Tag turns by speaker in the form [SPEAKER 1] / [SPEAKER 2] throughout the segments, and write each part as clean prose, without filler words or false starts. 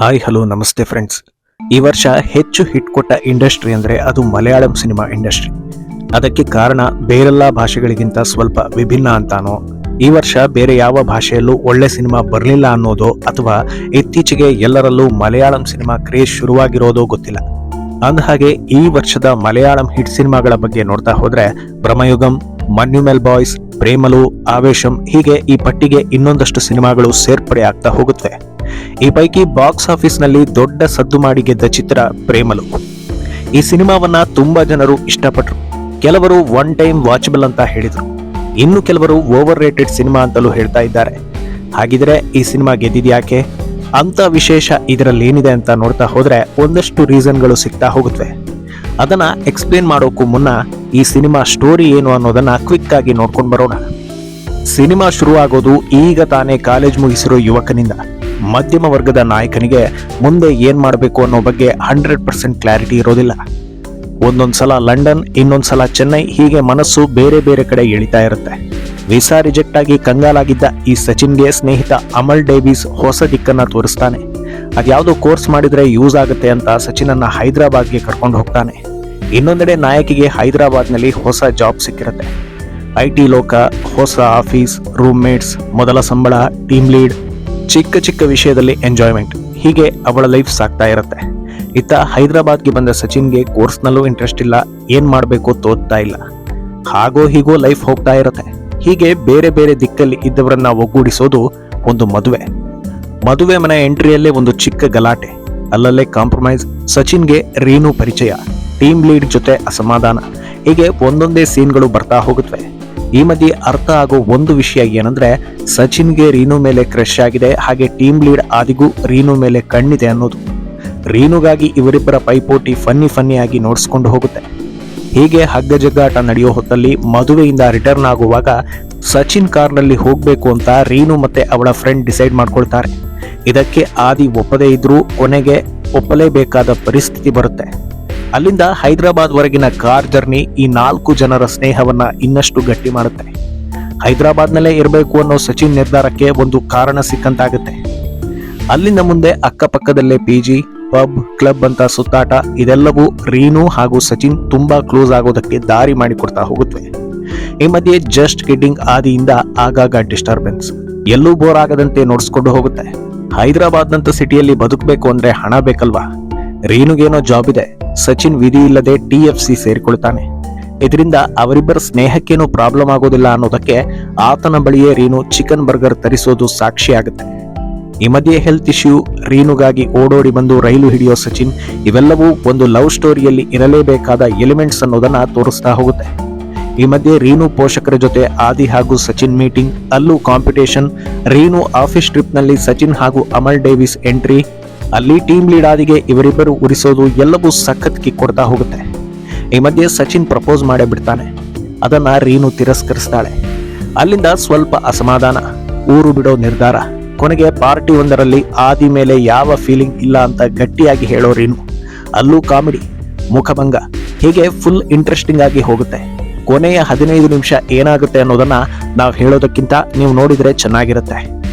[SPEAKER 1] Hi hello ನಮಸ್ತೆ friends. ಈ ವರ್ಷ ಹೆಚ್ಚು ಹಿಟ್ ಕೊಟ್ಟ ಇಂಡಸ್ಟ್ರಿ ಅಂದರೆ ಅದು ಮಲಯಾಳಂ ಸಿನಿಮಾ ಇಂಡಸ್ಟ್ರಿ. ಅದಕ್ಕೆ ಕಾರಣ ಬೇರೆಲ್ಲ ಭಾಷೆಗಳಿಗಿಂತ ಸ್ವಲ್ಪ ವಿಭಿನ್ನ ಅಂತಾನೋ, ಈ ವರ್ಷ ಬೇರೆ ಯಾವ ಭಾಷೆಯಲ್ಲೂ ಒಳ್ಳೆ ಸಿನಿಮಾ ಬರಲಿಲ್ಲ ಅನ್ನೋದೋ, ಅಥವಾ ಇತ್ತೀಚೆಗೆ ಎಲ್ಲರಲ್ಲೂ ಮಲಯಾಳಂ ಸಿನಿಮಾ ಕ್ರೇಜ್ ಶುರುವಾಗಿರೋದೋ ಗೊತ್ತಿಲ್ಲ. ಅಂದಹಾಗೆ ಈ ವರ್ಷದ ಮಲಯಾಳಂ ಹಿಟ್ ಸಿನಿಮಾಗಳ ಬಗ್ಗೆ ನೋಡ್ತಾ ಹೋದ್ರೆ ಬ್ರಹ್ಮಯುಗಂ, ಮನ್ಯುಮೆಲ್ ಬಾಯ್ಸ್, ಪ್ರೇಮಲು, ಆವೇಶಂ ಹೀಗೆ ಈ ಪಟ್ಟಿಗೆ ಇನ್ನೊಂದಷ್ಟು ಸಿನಿಮಾಗಳು ಸೇರ್ಪಡೆ ಆಗ್ತಾ ಹೋಗುತ್ತವೆ. ಈ ಪೈಕಿ ಬಾಕ್ಸ್ ಆಫೀಸ್ ನಲ್ಲಿ ದೊಡ್ಡ ಸದ್ದು ಮಾಡಿ ಗೆದ್ದ ಚಿತ್ರ ಪ್ರೇಮಲು. ಈ ಸಿನಿಮಾವನ್ನ ತುಂಬಾ ಜನರು ಇಷ್ಟಪಟ್ಟರು. ಕೆಲವರು ಒನ್ ಟೈಮ್ ವಾಚಬಲ್ ಅಂತ ಹೇಳಿದ್ರು, ಇನ್ನು ಕೆಲವರು ಓವರ್ ರೇಟೆಡ್ ಸಿನಿಮಾ ಅಂತಲೂ ಹೇಳ್ತಾ ಇದ್ದಾರೆ. ಹಾಗಿದ್ರೆ ಈ ಸಿನಿಮಾ ಗೆದ್ದಿದ್ಯಾಕೆ, ಅಂತ ವಿಶೇಷ ಇದರಲ್ಲಿ ಏನಿದೆ ಅಂತ ನೋಡ್ತಾ ಹೋದ್ರೆ ಒಂದಷ್ಟು ರೀಸನ್ಗಳು ಸಿಗ್ತಾ ಹೋಗುತ್ತವೆ. ಅದನ್ನ ಎಕ್ಸ್ಪ್ಲೇನ್ ಮಾಡೋಕ್ಕೂ ಮುನ್ನ ಈ ಸಿನಿಮಾ ಸ್ಟೋರಿ ಏನು ಅನ್ನೋದನ್ನ ಕ್ವಿಕ್ ಆಗಿ ನೋಡ್ಕೊಂಡು ಬರೋಣ. ಸಿನಿಮಾ ಶುರುವಾಗೋದು ಈಗ ತಾನೇ ಕಾಲೇಜ್ ಮುಗಿಸಿರೋ ಯುವಕನಿಂದ. ಮಧ್ಯಮ ವರ್ಗದ ನಾಯಕನಿಗೆ ಮುಂದೆ ಏನ್ ಮಾಡಬೇಕು ಅನ್ನೋ ಬಗ್ಗೆ 100% ಕ್ಲಾರಿಟಿ ಇರೋದಿಲ್ಲ. ಒಂದೊಂದ್ಸಲ ಲಂಡನ್, ಇನ್ನೊಂದ್ಸಲ ಚೆನ್ನೈ, ಹೀಗೆ ಮನಸ್ಸು ಬೇರೆ ಬೇರೆ ಕಡೆ ಎಳಿತಾ ಇರುತ್ತೆ. ವೀಸಾ ರಿಜೆಕ್ಟ್ ಆಗಿ ಕಂಗಾಲಾಗಿದ್ದ ಈ ಸಚಿನ್ಗೆ ಸ್ನೇಹಿತ ಅಮಲ್ ಡೇವಿಸ್ ಹೊಸ ದಿಕ್ಕನ್ನ ತೋರಿಸ್ತಾನೆ. ಅದ್ಯಾವುದೋ ಕೋರ್ಸ್ ಮಾಡಿದ್ರೆ ಯೂಸ್ ಆಗುತ್ತೆ ಅಂತ ಸಚಿನನ್ನ ಹೈದರಾಬಾದ್ಗೆ ಕರ್ಕೊಂಡು ಹೋಗ್ತಾನೆ. ಇನ್ನೊಂದೆಡೆ ನಾಯಕಿಗೆ ಹೈದರಾಬಾದ್ನಲ್ಲಿ ಹೊಸ ಜಾಬ್ ಸಿಕ್ಕಿರುತ್ತೆ. IT ಲೋಕ, ಹೊಸ ಆಫೀಸ್, ರೂಮ್ ಮೇಟ್ಸ್, ಮೊದಲ ಸಂಬಳ, ಟೀಮ್ ಲೀಡ್, ಚಿಕ್ಕ ಚಿಕ್ಕ ವಿಷಯದಲ್ಲಿ ಎಂಜಾಯ್ಮೆಂಟ್, ಹೀಗೆ ಅವಳ ಲೈಫ್ ಸಾಗ್ತಾ ಇರುತ್ತೆ. ಇತ್ತ ಹೈದರಾಬಾದ್ಗೆ ಬಂದ ಸಚಿನ್ಗೆ ಕೋರ್ಸ್ನಲ್ಲೂ ಇಂಟ್ರೆಸ್ಟ್ ಇಲ್ಲ, ಏನ್ ಮಾಡಬೇಕು ತೋಚ್ತಾ ಇಲ್ಲ. ಹಾಗೋ ಹೀಗೋ ಲೈಫ್ ಹೋಗ್ತಾ ಇರುತ್ತೆ. ಹೀಗೆ ಬೇರೆ ಬೇರೆ ದಿಕ್ಕಲ್ಲಿ ಇದ್ದವರನ್ನ ಒಗ್ಗೂಡಿಸೋದು ಒಂದು ಮದುವೆ ಮನೆ ಎಂಟ್ರಿಯಲ್ಲೇ ಒಂದು ಚಿಕ್ಕ ಗಲಾಟೆ, ಅಲ್ಲಲ್ಲೇ ಕಾಂಪ್ರಮೈಸ್. ಸಚಿನ್ಗೆ ರೀನು ಪರಿಚಯ, ಟೀಮ್ ಲೀಡ್ ಜೊತೆ ಅಸಮಾಧಾನ, ಹೀಗೆ ಒಂದೊಂದೇ ಸೀನ್ಗಳು ಬರ್ತಾ ಹೋಗುತ್ತವೆ. ಈ ಮಧ್ಯೆ ಅರ್ಥ ಆಗೋ ಒಂದು ವಿಷಯ ಏನಂದ್ರೆ, ಸಚಿನ್ಗೆ ರೀನು ಮೇಲೆ ಕ್ರಶ್ ಆಗಿದೆ, ಹಾಗೆ ಟೀಮ್ ಲೀಡ್ ಆದಿಗೂ ರೀನು ಮೇಲೆ ಕಣ್ಣಿದೆ ಅನ್ನೋದು. ರೀನುಗಾಗಿ ಇವರಿಬ್ಬರ ಪೈಪೋಟಿ ಫನ್ನಿ ಆಗಿ ನೋಡ್ಸ್ಕೊಂಡು ಹೋಗುತ್ತೆ. ಹೀಗೆ ಹಗ್ಗ ಜಗ್ಗಾಟ ನಡೆಯೋ ಹೊತ್ತಲ್ಲಿ ಮದುವೆಯಿಂದ ರಿಟರ್ನ್ ಆಗುವಾಗ ಸಚಿನ್ ಕಾರ್ನಲ್ಲಿ ಹೋಗ್ಬೇಕು ಅಂತ ರೀನು ಮತ್ತೆ ಅವಳ ಫ್ರೆಂಡ್ ಡಿಸೈಡ್ ಮಾಡ್ಕೊಳ್ತಾರೆ. ಇದಕ್ಕೆ ಆದಿ ಒಪ್ಪದೇ ಇದ್ರೂ ಕೊನೆಗೆ ಒಪ್ಪಲೇಬೇಕಾದ ಪರಿಸ್ಥಿತಿ ಬರುತ್ತೆ. ಅಲ್ಲಿಂದ ಹೈದರಾಬಾದ್ ವರೆಗಿನ ಕಾರ್ ಜರ್ನಿ ಈ 4 ಜನರ ಸ್ನೇಹವನ್ನ ಇನ್ನಷ್ಟು ಗಟ್ಟಿ ಮಾಡುತ್ತೆ. ಹೈದರಾಬಾದ್ನಲ್ಲೇ ಇರಬೇಕು ಅನ್ನೋ ಸಚಿನ್ ನಿರ್ಧಾರಕ್ಕೆ ಒಂದು ಕಾರಣ ಸಿಕ್ಕಂತಾಗುತ್ತೆ. ಅಲ್ಲಿಂದ ಮುಂದೆ ಅಕ್ಕಪಕ್ಕದಲ್ಲೇ PG, ಪಬ್, ಕ್ಲಬ್ ಅಂತ ಸುತ್ತಾಟ, ಇದೆಲ್ಲವೂ ರೀನು ಹಾಗೂ ಸಚಿನ್ ತುಂಬಾ ಕ್ಲೋಸ್ ಆಗೋದಕ್ಕೆ ದಾರಿ ಮಾಡಿಕೊಡ್ತಾ ಹೋಗುತ್ತವೆ. ಈ ಮಧ್ಯೆ ಜಸ್ಟ್ ಕಿಡ್ಡಿಂಗ್ ಆದಿಯಿಂದ ಆಗಾಗ ಡಿಸ್ಟರ್ಬೆನ್ಸ್, ಎಲ್ಲೂ ಬೋರ್ ಆಗದಂತೆ ನೋಡ್ಸ್ಕೊಂಡು ಹೋಗುತ್ತೆ. ಹೈದರಾಬಾದ್ನಂತ ಸಿಟಿಯಲ್ಲಿ ಬದುಕಬೇಕು ಅಂದ್ರೆ ಹಣ ಬೇಕಲ್ವಾ. ರೀನುಗೇನೋ ಜಾಬ್ ಇದೆ, ಸಚಿನ್ ವಿಧಿ ಇಲ್ಲದೆ TFC ಸೇರಿಕೊಳ್ತಾನೆ. ಇದರಿಂದ ಅವರಿಬ್ಬರ ಸ್ನೇಹಕ್ಕೇನೂ ಪ್ರಾಬ್ಲಮ್ ಆಗೋದಿಲ್ಲ ಅನ್ನೋದಕ್ಕೆ ಆತನ ಬಳಿಯೇ ರೀನು ಚಿಕನ್ ಬರ್ಗರ್ ತರಿಸೋದು ಸಾಕ್ಷಿಯಾಗುತ್ತೆ. ಈ ಮಧ್ಯೆ ಹೆಲ್ತ್ ಇಶ್ಯೂ, ರೀನುಗಾಗಿ ಓಡೋಡಿ ಬಂದು ರೈಲು ಹಿಡಿಯೋ ಸಚಿನ್, ಇವೆಲ್ಲವೂ ಒಂದು ಲವ್ ಸ್ಟೋರಿಯಲ್ಲಿ ಇರಲೇಬೇಕಾದ ಎಲಿಮೆಂಟ್ಸ್ ಅನ್ನೋದನ್ನ ತೋರಿಸ್ತಾ ಹೋಗುತ್ತೆ. ಈ ಮಧ್ಯೆ ರೀನು ಪೋಷಕರ ಜೊತೆ ಆದಿ ಹಾಗೂ ಸಚಿನ್ ಮೀಟಿಂಗ್, ಅಲ್ಲೂ ಕಾಂಪಿಟೇಷನ್, ರೀನು ಆಫೀಸ್ ಟ್ರಿಪ್ ನಲ್ಲಿ ಸಚಿನ್ ಹಾಗೂ ಅಮಲ್ ಡೇವಿಸ್ ಎಂಟ್ರಿ, ಅಲ್ಲಿ ಟೀಮ್ ಲೀಡ್ ಆದಿಗೆ ಇವರಿಬ್ಬರು ಉರಿಸೋದು, ಎಲ್ಲವೂ ಸಖತ್ ಕಿಕ್ ಕೊಡ್ತಾ ಹೋಗುತ್ತೆ. ಈ ಮಧ್ಯೆ ಸಚಿನ್ ಪ್ರಪೋಸ್ ಮಾಡೇ ಬಿಡ್ತಾನೆ. ಅದನ್ನ ರೀನು ತಿರಸ್ಕರಿಸ್ತಾಳೆ. ಅಲ್ಲಿಂದ ಸ್ವಲ್ಪ ಅಸಮಾಧಾನ, ಊರು ಬಿಡೋ ನಿರ್ಧಾರ, ಕೊನೆಗೆ ಪಾರ್ಟಿ ಒಂದರಲ್ಲಿ ಆದಿ ಮೇಲೆ ಯಾವ ಫೀಲಿಂಗ್ ಇಲ್ಲ ಅಂತ ಗಟ್ಟಿಯಾಗಿ ಹೇಳೋ ರೀನು. ಅಲ್ಲೂ ಕಾಮಿಡಿ, ಮುಖಭಂಗ, ಹೀಗೆ ಫುಲ್ ಇಂಟ್ರೆಸ್ಟಿಂಗ್ ಆಗಿ ಹೋಗುತ್ತೆ. ಕೊನೆಯ 15 ನಿಮಿಷ ಏನಾಗುತ್ತೆ ಅನ್ನೋದನ್ನ ನಾವು ಹೇಳೋದಕ್ಕಿಂತ ನೀವು ನೋಡಿದ್ರೆ ಚೆನ್ನಾಗಿರುತ್ತೆ.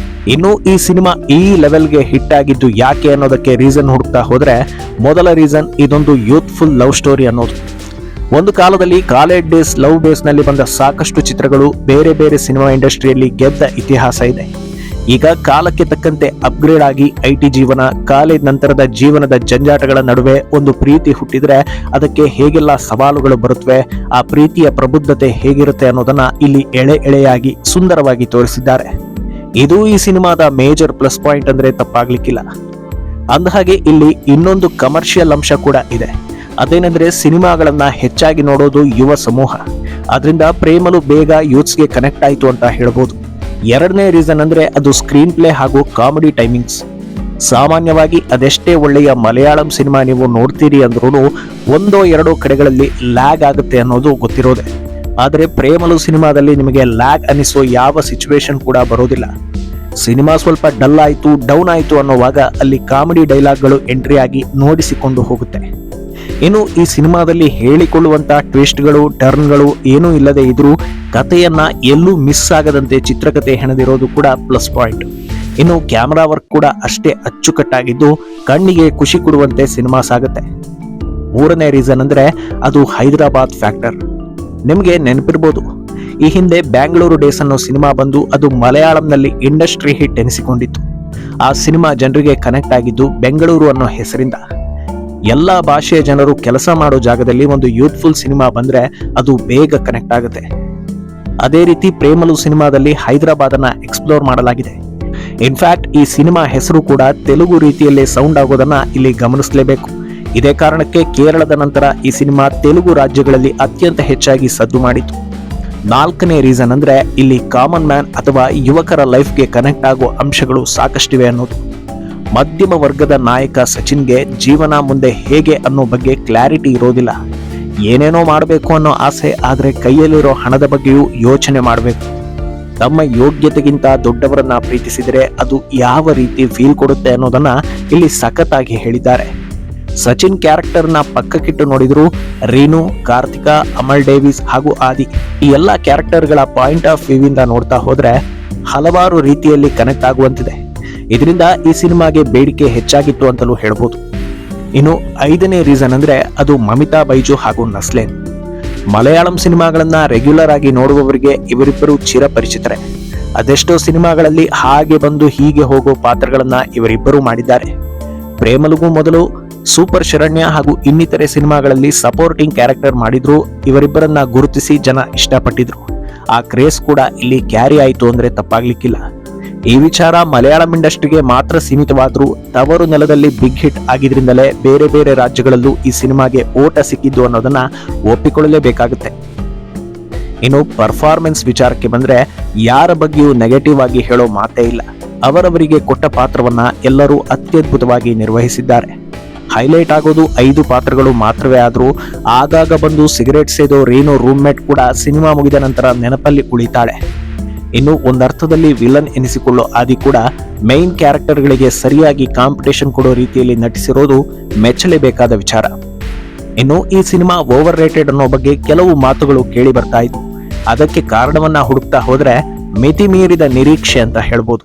[SPEAKER 1] ಇನ್ನು ಈ ಸಿನಿಮಾ ಈ ಲೆವೆಲ್ಗೆ ಹಿಟ್ ಆಗಿದ್ದು ಯಾಕೆ ಅನ್ನೋದಕ್ಕೆ ರೀಸನ್ ಹುಡುಕ್ತಾ ಹೋದ್ರೆ, ಮೊದಲ ರೀಸನ್ ಇದೊಂದು ಯೂತ್ಫುಲ್ ಲವ್ ಸ್ಟೋರಿ ಅನ್ನೋದು. ಒಂದು ಕಾಲದಲ್ಲಿ ಕಾಲೇಜ್ ಡೇಸ್ ಲವ್ ಬೇಸ್ ನಲ್ಲಿ ಬಂದ ಸಾಕಷ್ಟು ಚಿತ್ರಗಳು ಬೇರೆ ಬೇರೆ ಸಿನಿಮಾ ಇಂಡಸ್ಟ್ರಿಯಲ್ಲಿ ಗೆದ್ದ ಇತಿಹಾಸ ಇದೆ. ಈಗ ಕಾಲಕ್ಕೆ ತಕ್ಕಂತೆ ಅಪ್ಗ್ರೇಡ್ ಆಗಿ IT ಜೀವನ, ಕಾಲೇಜ್ ನಂತರದ ಜೀವನದ ಜಂಜಾಟಗಳ ನಡುವೆ ಒಂದು ಪ್ರೀತಿ ಹುಟ್ಟಿದ್ರೆ ಅದಕ್ಕೆ ಹೇಗೆಲ್ಲ ಸವಾಲುಗಳು ಬರುತ್ತವೆ, ಆ ಪ್ರೀತಿಯ ಪ್ರಬುದ್ಧತೆ ಹೇಗಿರುತ್ತೆ ಅನ್ನೋದನ್ನ ಇಲ್ಲಿ ಎಳೆಯಾಗಿ ಸುಂದರವಾಗಿ ತೋರಿಸಿದ್ದಾರೆ. ಇದು ಈ ಸಿನಿಮಾದ ಮೇಜರ್ ಪ್ಲಸ್ ಪಾಯಿಂಟ್ ಅಂದ್ರೆ ತಪ್ಪಾಗ್ಲಿಕ್ಕಿಲ್ಲ. ಅಂದಹಾಗೆ ಇಲ್ಲಿ ಇನ್ನೊಂದು ಕಮರ್ಷಿಯಲ್ ಅಂಶ ಕೂಡ ಇದೆ. ಅದೇನೆಂದ್ರೆ ಸಿನಿಮಾಗಳನ್ನ ಹೆಚ್ಚಾಗಿ ನೋಡೋದು ಯುವ ಸಮೂಹ. ಅದರಿಂದ ಪ್ರೇಮಲು ಬೇಗ ಯೂತ್ಸ್ಗೆ ಕನೆಕ್ಟ್ ಆಯ್ತು ಅಂತ ಹೇಳ್ಬೋದು. ಎರಡನೇ ರೀಸನ್ ಅಂದ್ರೆ ಅದು ಸ್ಕ್ರೀನ್ ಪ್ಲೇ ಹಾಗೂ ಕಾಮಿಡಿ ಟೈಮಿಂಗ್ಸ್. ಸಾಮಾನ್ಯವಾಗಿ ಅದೆಷ್ಟೇ ಒಳ್ಳೆಯ ಮಲಯಾಳಂ ಸಿನಿಮಾ ನೀವು ನೋಡ್ತೀರಿ ಅಂದ್ರೂ ಒಂದೋ ಎರಡೋ ಕಡೆಗಳಲ್ಲಿ ಲ್ಯಾಗ್ ಆಗುತ್ತೆ ಅನ್ನೋದು ಗೊತ್ತಿರೋದೆ. ಆದರೆ ಪ್ರೇಮಲು ಸಿನಿಮಾದಲ್ಲಿ ನಿಮಗೆ ಲ್ಯಾಗ್ ಅನಿಸೋ ಯಾವ ಸಿಚುವೇಶನ್ ಕೂಡ ಬರೋದಿಲ್ಲ. ಸಿನಿಮಾ ಸ್ವಲ್ಪ ಡಲ್ ಆಯ್ತು, ಡೌನ್ ಆಯ್ತು ಅನ್ನೋವಾಗ ಅಲ್ಲಿ ಕಾಮಿಡಿ ಡೈಲಾಗ್ಗಳು ಎಂಟ್ರಿ ಆಗಿ ನೋಡಿಸಿಕೊಂಡು ಹೋಗುತ್ತೆ. ಇನ್ನು ಈ ಸಿನಿಮಾದಲ್ಲಿ ಹೇಳಿಕೊಳ್ಳುವಂತ ಟ್ವಿಸ್ಟ್ಗಳು, ಟರ್ನ್ಗಳು ಏನೂ ಇಲ್ಲದೆ ಇದ್ರೂ ಕಥೆಯನ್ನ ಎಲ್ಲೂ ಮಿಸ್ ಆಗದಂತೆ ಚಿತ್ರಕಥೆ ಹೆಣೆದಿರೋದು ಕೂಡ ಪ್ಲಸ್ ಪಾಯಿಂಟ್. ಇನ್ನು ಕ್ಯಾಮರಾ ವರ್ಕ್ ಕೂಡ ಅಷ್ಟೇ ಅಚ್ಚುಕಟ್ಟಾಗಿದ್ದು ಕಣ್ಣಿಗೆ ಖುಷಿ ಕೊಡುವಂತೆ ಸಿನಿಮಾ ಸಾಗುತ್ತೆ. ಮೂರನೇ ರೀಸನ್ ಅಂದ್ರೆ ಅದು ಹೈದರಾಬಾದ್ ಫ್ಯಾಕ್ಟರ್. ನಿಮಗೆ ನೆನಪಿರ್ಬೋದು, ಈ ಹಿಂದೆ ಬ್ಯಾಂಗ್ಳೂರು ಡೇಸ್ ಅನ್ನೋ ಸಿನಿಮಾ ಬಂದು ಅದು ಮಲಯಾಳಂನಲ್ಲಿ ಇಂಡಸ್ಟ್ರಿ ಹಿಟ್ ಎನಿಸಿಕೊಂಡಿತ್ತು. ಆ ಸಿನಿಮಾ ಜನರಿಗೆ ಕನೆಕ್ಟ್ ಆಗಿದ್ದು ಬೆಂಗಳೂರು ಅನ್ನೋ ಹೆಸರಿಂದ. ಎಲ್ಲಾ ಭಾಷೆಯ ಜನರು ಕೆಲಸ ಮಾಡೋ ಜಾಗದಲ್ಲಿ ಒಂದು ಯೂತ್ಫುಲ್ ಸಿನಿಮಾ ಬಂದ್ರೆ ಅದು ಬೇಗ ಕನೆಕ್ಟ್ ಆಗುತ್ತೆ. ಅದೇ ರೀತಿ ಪ್ರೇಮಲು ಸಿನಿಮಾದಲ್ಲಿ ಹೈದರಾಬಾದ್ ಅನ್ನ ಎಕ್ಸ್ಪ್ಲೋರ್ ಮಾಡಲಾಗಿದೆ. ಇನ್ಫ್ಯಾಕ್ಟ್ ಈ ಸಿನಿಮಾ ಹೆಸರು ಕೂಡ ತೆಲುಗು ರೀತಿಯಲ್ಲೇ ಸೌಂಡ್ ಆಗೋದನ್ನ ಇಲ್ಲಿ ಗಮನಿಸಲೇಬೇಕು. ಇದೇ ಕಾರಣಕ್ಕೆ ಕೇರಳದ ನಂತರ ಈ ಸಿನಿಮಾ ತೆಲುಗು ರಾಜ್ಯಗಳಲ್ಲಿ ಅತ್ಯಂತ ಹೆಚ್ಚಾಗಿ ಸದ್ದು ಮಾಡಿತು. ನಾಲ್ಕನೇ ರೀಸನ್ ಅಂದ್ರೆ ಇಲ್ಲಿ ಕಾಮನ್ ಮ್ಯಾನ್ ಅಥವಾ ಯುವಕರ ಲೈಫ್ಗೆ ಕನೆಕ್ಟ್ ಆಗೋ ಅಂಶಗಳು ಸಾಕಷ್ಟಿವೆ ಅನ್ನೋದು. ಮಧ್ಯಮ ವರ್ಗದ ನಾಯಕ ಸಚಿನ್ಗೆ ಜೀವನ ಮುಂದೆ ಹೇಗೆ ಅನ್ನೋ ಬಗ್ಗೆ ಕ್ಲಾರಿಟಿ ಇರೋದಿಲ್ಲ. ಏನೇನೋ ಮಾಡಬೇಕು ಅನ್ನೋ ಆಸೆ, ಆದ್ರೆ ಕೈಯಲ್ಲಿರೋ ಹಣದ ಬಗ್ಗೆಯೂ ಯೋಚನೆ ಮಾಡಬೇಕು. ತಮ್ಮ ಯೋಗ್ಯತೆಗಿಂತ ದೊಡ್ಡವರನ್ನ ಪ್ರೀತಿಸಿದರೆ ಅದು ಯಾವ ರೀತಿ ಫೀಲ್ ಕೊಡುತ್ತೆ ಅನ್ನೋದನ್ನ ಇಲ್ಲಿ ಸಖತ್ತಾಗಿ ಹೇಳಿದ್ದಾರೆ. ಸಚಿನ್ ಕ್ಯಾರೆಕ್ಟರ್ನ ಪಕ್ಕಕ್ಕಿಟ್ಟು ನೋಡಿದ್ರು ರೀನು, ಕಾರ್ತಿಕಾ, ಅಮಲ್ ಡೇವಿಸ್ ಹಾಗೂ ಆದಿ ಈ ಎಲ್ಲ ಕ್ಯಾರೆಕ್ಟರ್ಗಳ ಪಾಯಿಂಟ್ ಆಫ್ ವ್ಯೂ ಇಂದ ನೋಡ್ತಾ ಹೋದ್ರೆ ಹಲವಾರು ರೀತಿಯಲ್ಲಿ ಕನೆಕ್ಟ್ ಆಗುವಂತಿದೆ. ಇದರಿಂದ ಈ ಸಿನಿಮಾಗೆ ಬೇಡಿಕೆ ಹೆಚ್ಚಾಗಿತ್ತು ಅಂತಲೂ ಹೇಳ್ಬೋದು. ಇನ್ನು ಐದನೇ ರೀಸನ್ ಅಂದ್ರೆ ಅದು ಮಮಿತಾ ಬೈಜು ಹಾಗೂ ನಸ್ಲೇನ್. ಮಲಯಾಳಂ ಸಿನಿಮಾಗಳನ್ನ ರೆಗ್ಯುಲರ್ ಆಗಿ ನೋಡುವವರಿಗೆ ಇವರಿಬ್ಬರು ಚಿರಪರಿಚಿತರೆ. ಅದೆಷ್ಟೋ ಸಿನಿಮಾಗಳಲ್ಲಿ ಹಾಗೆ ಬಂದು ಹೀಗೆ ಹೋಗೋ ಪಾತ್ರಗಳನ್ನ ಇವರಿಬ್ಬರು ಮಾಡಿದ್ದಾರೆ. ಪ್ರೇಮಲುಗೂ ಮೊದಲು ಸೂಪರ್ ಶರಣ್ಯ ಹಾಗೂ ಇನ್ನಿತರೆ ಸಿನಿಮಾಗಳಲ್ಲಿ ಸಪೋರ್ಟಿಂಗ್ ಕ್ಯಾರೆಕ್ಟರ್ ಮಾಡಿದ್ರು ಇವರಿಬ್ಬರನ್ನ ಗುರುತಿಸಿ ಜನ ಇಷ್ಟಪಟ್ಟಿದ್ರು. ಆ ಕ್ರೇಸ್ ಕೂಡ ಇಲ್ಲಿ ಕ್ಯಾರಿ ಆಯಿತು ಅಂದ್ರೆ ತಪ್ಪಾಗ್ಲಿಕ್ಕಿಲ್ಲ. ಈ ವಿಚಾರ ಮಲಯಾಳಂ ಇಂಡಸ್ಟ್ರಿಗೆ ಮಾತ್ರ ಸೀಮಿತವಾದ್ರೂ ತವರು ನೆಲದಲ್ಲಿ ಬಿಗ್ ಹಿಟ್ ಆಗಿದ್ರಿಂದಲೇ ಬೇರೆ ಬೇರೆ ರಾಜ್ಯಗಳಲ್ಲೂ ಈ ಸಿನಿಮಾಗೆ ಓಟ ಸಿಕ್ಕಿದ್ದು ಅನ್ನೋದನ್ನ ಒಪ್ಪಿಕೊಳ್ಳಲೇಬೇಕಾಗುತ್ತೆ. ಇನ್ನು ಪರ್ಫಾರ್ಮೆನ್ಸ್ ವಿಚಾರಕ್ಕೆ ಬಂದ್ರೆ ಯಾರ ಬಗ್ಗೆಯೂ ನೆಗೆಟಿವ್ ಆಗಿ ಹೇಳೋ ಮಾತೇ ಇಲ್ಲ. ಅವರವರಿಗೆ ಕೊಟ್ಟ ಪಾತ್ರವನ್ನ ಎಲ್ಲರೂ ಅತ್ಯದ್ಭುತವಾಗಿ ನಿರ್ವಹಿಸಿದ್ದಾರೆ. ಹೈಲೈಟ್ ಆಗೋದು 5 ಪಾತ್ರಗಳು ಮಾತ್ರವೇ ಆದ್ರೂ ಆಗಾಗ ಬಂದು ಸಿಗರೇಟ್ ಸೇದೋ ರೀನು ರೂಮ್ಮೇಟ್ ಕೂಡ ಸಿನಿಮಾ ಮುಗಿದ ನಂತರ ನೆನಪಲ್ಲಿ ಉಳಿತಾಳೆ. ಇನ್ನು ಒಂದರ್ಥದಲ್ಲಿ ವಿಲನ್ ಎನಿಸಿಕೊಳ್ಳೋ ಆದಿ ಕೂಡ ಮೈನ್ ಕ್ಯಾರೆಕ್ಟರ್ಗಳಿಗೆ ಸರಿಯಾಗಿ ಕಾಂಪಿಟೇಷನ್ ಕೊಡೋ ರೀತಿಯಲ್ಲಿ ನಟಿಸಿರೋದು ಮೆಚ್ಚಲೇಬೇಕಾದ ವಿಚಾರ. ಇನ್ನು ಈ ಸಿನಿಮಾ ಓವರ್ ರೇಟೆಡ್ ಅನ್ನೋ ಬಗ್ಗೆ ಕೆಲವು ಮಾತುಗಳು ಕೇಳಿ ಬರ್ತಾ ಇದ್ವು. ಅದಕ್ಕೆ ಕಾರಣವನ್ನ ಹುಡುಕ್ತಾ ಹೋದ್ರೆ ಮಿತಿ ಮೀರಿದ ನಿರೀಕ್ಷೆ ಅಂತ ಹೇಳ್ಬೋದು.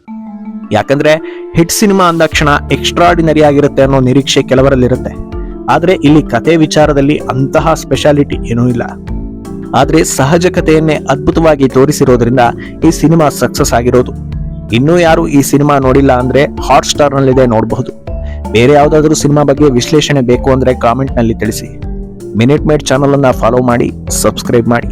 [SPEAKER 1] ಯಾಕಂದ್ರೆ ಹಿಟ್ ಸಿನಿಮಾ ಅಂದಾಕ್ಷಣ ಎಕ್ಸ್ಟ್ರಾರ್ಡಿನರಿ ಆಗಿರುತ್ತೆ ಅನ್ನೋ ನಿರೀಕ್ಷೆ ಕೆಲವರಲ್ಲಿರುತ್ತೆ. ಆದ್ರೆ ಇಲ್ಲಿ ಕತೆ ವಿಚಾರದಲ್ಲಿ ಅಂತಹ ಸ್ಪೆಷಾಲಿಟಿ ಏನೂ ಇಲ್ಲ. ಆದ್ರೆ ಸಹಜ ಕಥೆಯನ್ನೇ ಅದ್ಭುತವಾಗಿ ತೋರಿಸಿರೋದ್ರಿಂದ ಈ ಸಿನಿಮಾ ಸಕ್ಸಸ್ ಆಗಿರೋದು. ಇನ್ನೂ ಯಾರು ಈ ಸಿನಿಮಾ ನೋಡಿಲ್ಲ ಅಂದ್ರೆ ಹಾಟ್ ಸ್ಟಾರ್ ನಲ್ಲಿದೆ, ನೋಡಬಹುದು. ಬೇರೆ ಯಾವ್ದಾದ್ರು ಸಿನಿಮಾ ಬಗ್ಗೆ ವಿಶ್ಲೇಷಣೆ ಬೇಕು ಅಂದ್ರೆ ಕಾಮೆಂಟ್ ನಲ್ಲಿ ತಿಳಿಸಿ. ಮಿನಿಟ್ ಮೇಡ್ ಚಾನಲ್ ಅನ್ನ ಫಾಲೋ ಮಾಡಿ, ಸಬ್ಸ್ಕ್ರೈಬ್ ಮಾಡಿ.